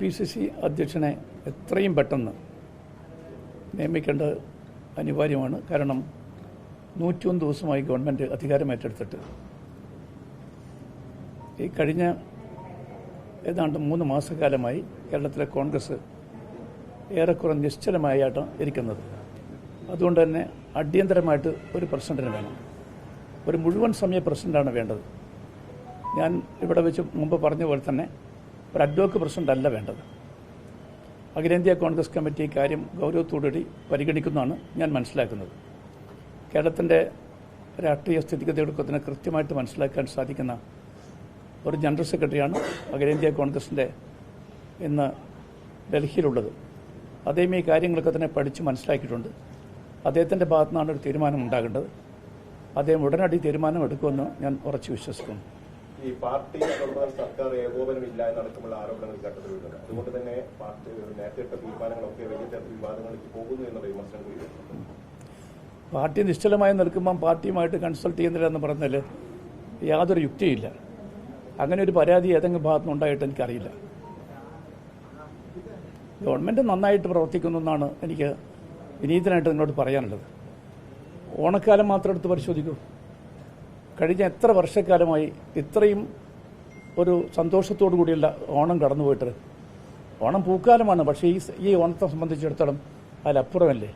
KPCC അധ്യക്ഷനെ എത്രയും പെട്ടെന്ന് നിയമിക്കേണ്ടത് അനിവാര്യമാണ്. കാരണം 101 ദിവസമായി ഗവൺമെൻറ് അധികാരമേറ്റെടുത്തിട്ട് ഈ കഴിഞ്ഞ ഏതാണ്ട് 3 മാസക്കാലമായി കേരളത്തിലെ കോൺഗ്രസ് ഏറെക്കുറെ നിശ്ചലമായിട്ടാണ് ഇരിക്കുന്നത്. അതുകൊണ്ട് തന്നെ അടിയന്തരമായിട്ട് ഒരു പ്രസിഡന്റിന് വേണം. ഒരു മുഴുവൻ സമയ പ്രസിഡന്റാണ് വേണ്ടത്. ഞാൻ ഇവിടെ വെച്ച് മുമ്പ് പറഞ്ഞ പോലെ തന്നെ ഒരു അഡ്വോക്ക് പ്രസിഡന്റ് അല്ല വേണ്ടത്. അഖിലേന്ത്യാ കോൺഗ്രസ് കമ്മിറ്റി കാര്യം ഗൗരവത്തോടുകൂടി പരിഗണിക്കുന്നതാണ് ഞാൻ മനസ്സിലാക്കുന്നത്. കേരളത്തിൻ്റെ രാഷ്ട്രീയ സ്ഥിതിഗതികൾക്കൊക്കെ കൃത്യമായിട്ട് മനസ്സിലാക്കാൻ സാധിക്കുന്ന ഒരു ജനറൽ സെക്രട്ടറിയാണ് അഖിലേന്ത്യാ കോൺഗ്രസിൻ്റെ ഇന്ന് ഡൽഹിയിലുള്ളത്. അദ്ദേഹം ഈ കാര്യങ്ങളൊക്കെ തന്നെ പഠിച്ച് മനസ്സിലാക്കിയിട്ടുണ്ട്. അദ്ദേഹത്തിൻ്റെ ഭാഗത്തു നിന്നാണ് ഒരു തീരുമാനം ഉണ്ടാകേണ്ടത്. അദ്ദേഹം ഉടനടി തീരുമാനം എടുക്കുമെന്ന് ഞാൻ ഉറച്ചു വിശ്വസിക്കുന്നു. ഈ പാർട്ടി സർക്കാർ ഏകോപനമില്ല എന്നടക്കമുള്ള ആരോപണങ്ങൾ ഘട്ടത്തിൽ വരുന്നുണ്ട്. അതുകൊണ്ട് തന്നെ പാർട്ടി നേരത്തെ തീരുമാനങ്ങളൊക്കെ വലിയ തരത്തിൽ വിവാദങ്ങളിലേക്ക് പോകുന്നു എന്നുള്ള വിമർശനം കൂടി വരുന്നുണ്ട്. പാർട്ടി നിശ്ചലമായി നിൽക്കുമ്പം പാർട്ടിയുമായിട്ട് കൺസൾട്ട് ചെയ്യുന്നില്ല എന്ന് പറഞ്ഞാൽ യാതൊരു യുക്തിയില്ല. അങ്ങനെ ഒരു പരാതി ഏതെങ്കിലും ഭാഗത്തുനിന്ന് ഉണ്ടായിട്ട് എനിക്കറിയില്ല. ഗവൺമെൻറ് നന്നായിട്ട് പ്രവർത്തിക്കുന്നു എന്നാണ് എനിക്ക് വിനീതനായിട്ട് നിങ്ങളോട് പറയാനുള്ളത്. ഓണക്കാലം മാത്രം എടുത്ത് പരിശോധിക്കൂ. കഴിഞ്ഞ എത്ര വർഷക്കാലമായി ഇത്രയും ഒരു സന്തോഷത്തോടു കൂടിയുള്ള ഓണം കടന്നുപോയിട്ട്. ഓണം പൂക്കാലമാണ്, പക്ഷേ ഈ ഓണത്തെ സംബന്ധിച്ചിടത്തോളം അതിലപ്പുറമല്ലേ.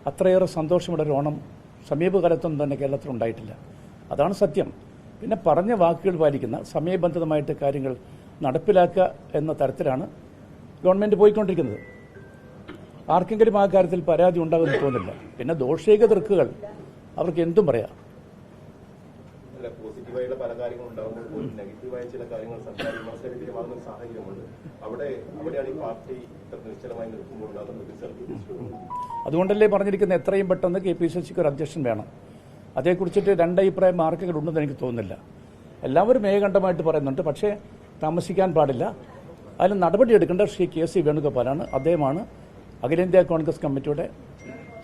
അത്രയേറെ സന്തോഷമുള്ള ഒരു ഓണം സമീപകാലത്തൊന്നും തന്നെ കേരളത്തിൽ ഉണ്ടായിട്ടില്ല. അതാണ് സത്യം. പിന്നെ പറഞ്ഞ വാക്കുകൾ പാലിക്കുന്ന സമയബന്ധിതമായിട്ട് കാര്യങ്ങൾ നടപ്പിലാക്കുക എന്ന തരത്തിലാണ് ഗവൺമെൻറ് പോയിക്കൊണ്ടിരിക്കുന്നത്. ആർക്കെങ്കിലും ആ കാര്യത്തിൽ പരാതി ഉണ്ടാകുമെന്ന് തോന്നില്ല. പിന്നെ ദോഷൈക ദൃക്കുകൾ അവർക്ക് എന്തും പറയാം. പോസിറ്റീവായുള്ള പല കാര്യങ്ങളും ഉണ്ടാകുമ്പോൾ പോലും നെഗറ്റീവായ ചില കാര്യങ്ങൾ സർക്കാർ വിമർശനമാകുന്ന ഒരു സാഹചര്യമുണ്ട്. അവിടെയാണ് ഈ പാർട്ടി നിശ്ചലമായി നിൽക്കുമ്പോൾ ഉണ്ടാകുന്ന പ്രതിസന്ധി. അതുകൊണ്ടല്ലേ പറഞ്ഞിരിക്കുന്നത് എത്രയും പെട്ടെന്ന് KPCCക്ക് ഒരു അധ്യക്ഷൻ വേണം. അതേക്കുറിച്ചിട്ട് രണ്ടഭിപ്രായം മാർക്കുകൾ ഉണ്ടെന്ന് എനിക്ക് തോന്നുന്നില്ല. എല്ലാവരും ഏകണ്ഠമായിട്ട് പറയുന്നുണ്ട്. പക്ഷേ താമസിക്കാൻ പാടില്ല. അതിന് നടപടിയെടുക്കേണ്ട ശ്രീ KC വേണുഗോപാലാണ്. അദ്ദേഹമാണ് അഖിലേന്ത്യാ കോൺഗ്രസ് കമ്മിറ്റിയുടെ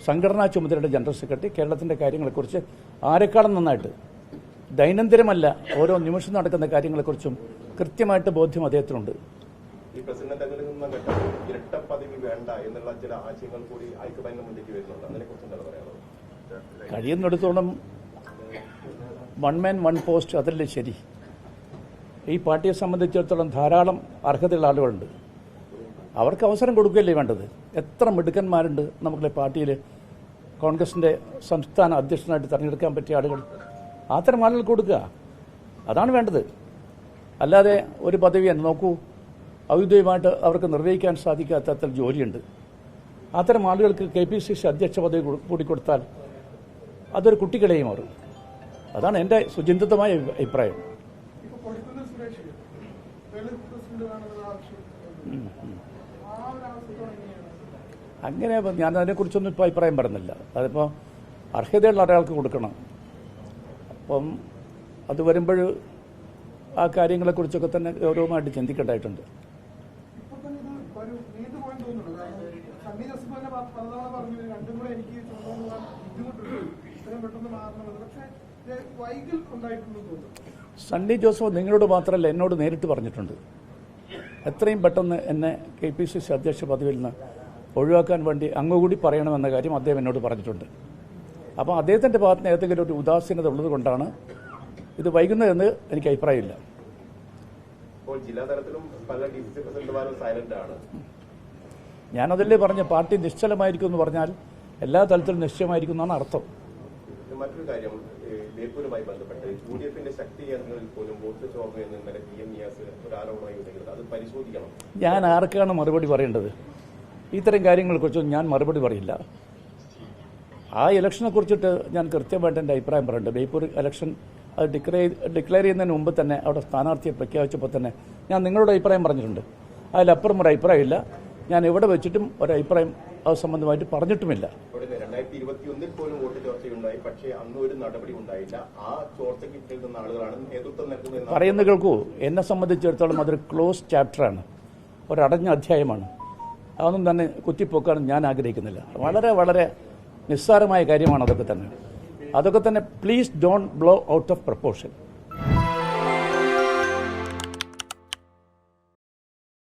സംഘടനാ ചുമതലയുടെ ജനറൽ സെക്രട്ടറി. കേരളത്തിൻ്റെ കാര്യങ്ങളെക്കുറിച്ച് ആരെക്കാളും നന്നായിട്ട് ദൈനംദിനമല്ല ഓരോ നിമിഷം നടക്കുന്ന കാര്യങ്ങളെക്കുറിച്ചും കൃത്യമായിട്ട് ബോധ്യം അദ്ദേഹത്തിനുണ്ട്. ഈ പ്രസിഡന്റ് ഇരട്ട പദവി വേണ്ട എന്നുള്ള ചില ആശയങ്ങൾ കൂടി ഹൈക്കമാൻഡിന് മുന്നിലേക്ക് വരുന്നുണ്ട്. അതിനെക്കുറിച്ച് എന്താണ് പറയാനുള്ളത്? കഴിയുന്നിടത്തോളം 1 man 1 പോസ്റ്റ് അതല്ലേ ശരി. ഈ പാർട്ടിയെ സംബന്ധിച്ചിടത്തോളം ധാരാളം അർഹതയുള്ള ആളുകളുണ്ട്. അവർക്ക് അവസരം കൊടുക്കുകയല്ലേ വേണ്ടത്. എത്ര മിടുക്കന്മാരുണ്ട് നമുക്കുള്ള പാർട്ടിയിൽ. കോൺഗ്രസിൻ്റെ സംസ്ഥാന അധ്യക്ഷനായിട്ട് തിരഞ്ഞെടുക്കാൻ പറ്റിയ ആളുകൾ. അത്തരം ആളുകൾ കൊടുക്കുക, അതാണ് വേണ്ടത്. അല്ലാതെ ഒരു പദവി തന്നെ നോക്കൂ, ഔദ്യോഗികമായിട്ട് അവർക്ക് നിർവഹിക്കാൻ സാധിക്കാത്ത അത്തരം ജോലിയുണ്ട്. അത്തരം ആളുകൾക്ക് KPCC അധ്യക്ഷ പദവി കൂടി കൊടുത്താൽ അതൊരു കുട്ടികളെയും മാറും. അതാണ് എൻ്റെ സുചിന്തിതമായ അഭിപ്രായം. അങ്ങനെ ഞാൻ അതിനെക്കുറിച്ചൊന്നും ഇപ്പോൾ അഭിപ്രായം പറയുന്നില്ല. അതിപ്പോൾ അർഹതയുള്ള ഒരാൾക്ക് കൊടുക്കണം. അപ്പം അത് വരുമ്പോൾ ആ കാര്യങ്ങളെക്കുറിച്ചൊക്കെ തന്നെ ഗൗരവമായിട്ട് ചിന്തിക്കേണ്ടതായിട്ടുണ്ട്. സണ്ണി ജോസഫ് നിങ്ങളോട് മാത്രമല്ല എന്നോട് നേരിട്ട് പറഞ്ഞിട്ടുണ്ട്. എത്രയും പെട്ടെന്ന് എന്നെ KPCC അധ്യക്ഷ പദവിയിൽ നിന്ന് ഒഴിവാക്കാൻ വേണ്ടി അങ്ങുകൂടി പറയണമെന്ന കാര്യം അദ്ദേഹം എന്നോട് പറഞ്ഞിട്ടുണ്ട്. അപ്പോൾ അദ്ദേഹത്തിൻ്റെ ഭാഗത്ത് ഏതെങ്കിലും ഒരു ഉദാസീനത ഉള്ളത് കൊണ്ടാണ് ഇത് വൈകുന്നതെന്ന് എനിക്ക് അഭിപ്രായമില്ല. ഞാനതല്ലേ പറഞ്ഞ പാർട്ടി നിശ്ചലമായിരിക്കും എന്ന് പറഞ്ഞാൽ എല്ലാ തലത്തിലും നിശ്ചയമായിരിക്കും എന്നാണ് അർത്ഥം. മറ്റൊരു കാര്യം, ബേപ്പൂരുമായി ബന്ധപ്പെട്ട് UDFന്റെ ശക്തി കേന്ദ്രങ്ങളിൽ പോലും വോട്ട് ചോർന്നു എന്ന് ഇന്നലെ PM നിയാസ് ഒരു ആരോപണമായി ഉണ്ടെങ്കിൽ അത് പരിശോധിക്കണം. ഞാൻ ആർക്കാണ് മറുപടി പറയേണ്ടത്? ഇത്തരം കാര്യങ്ങളെക്കുറിച്ചൊന്നും ഞാൻ മറുപടി പറയില്ല. ആ ഇലക്ഷനെ കുറിച്ചിട്ട് ഞാൻ കൃത്യമായിട്ട് എൻ്റെ അഭിപ്രായം പറയുന്നുണ്ട്. ബേപ്പൂർ ഇലക്ഷൻ അത് ഡിക്ലെയർ ചെയ്യുന്നതിന് മുമ്പ് തന്നെ അവിടെ സ്ഥാനാർത്ഥിയെ പ്രഖ്യാപിച്ചപ്പോൾ തന്നെ ഞാൻ നിങ്ങളുടെ അഭിപ്രായം പറഞ്ഞിട്ടുണ്ട്. അതിലപ്പുറം ഒരു അഭിപ്രായമില്ല. ഞാൻ എവിടെ വെച്ചിട്ടും ഒരഭിപ്രായം അത് സംബന്ധമായിട്ട് പറഞ്ഞിട്ടുമില്ല. 2021 പോലും വോട്ട് ചോർച്ചയുണ്ടായി, പക്ഷേ അന്ന് ഒരു നടപടി ഉണ്ടായില്ല. ആ ചോർച്ചയ്ക്ക് നിൽക്കുന്ന ആളുകളാണ് നേതൃത്വം നൽകുന്നത് പറയുന്നത് കേൾക്കൂ. എന്നെ സംബന്ധിച്ചിടത്തോളം അതൊരു ക്ലോസ് ചാപ്റ്ററാണ്, ഒരടഞ്ഞ അധ്യായമാണ്. അതൊന്നും തന്നെ കുത്തിപ്പോക്കാൻ ഞാൻ ആഗ്രഹിക്കുന്നില്ല. വളരെ വളരെ നിസ്സാരമായ കാര്യമാണ് അതൊക്കെ തന്നെ. Please don't blow out of proportion.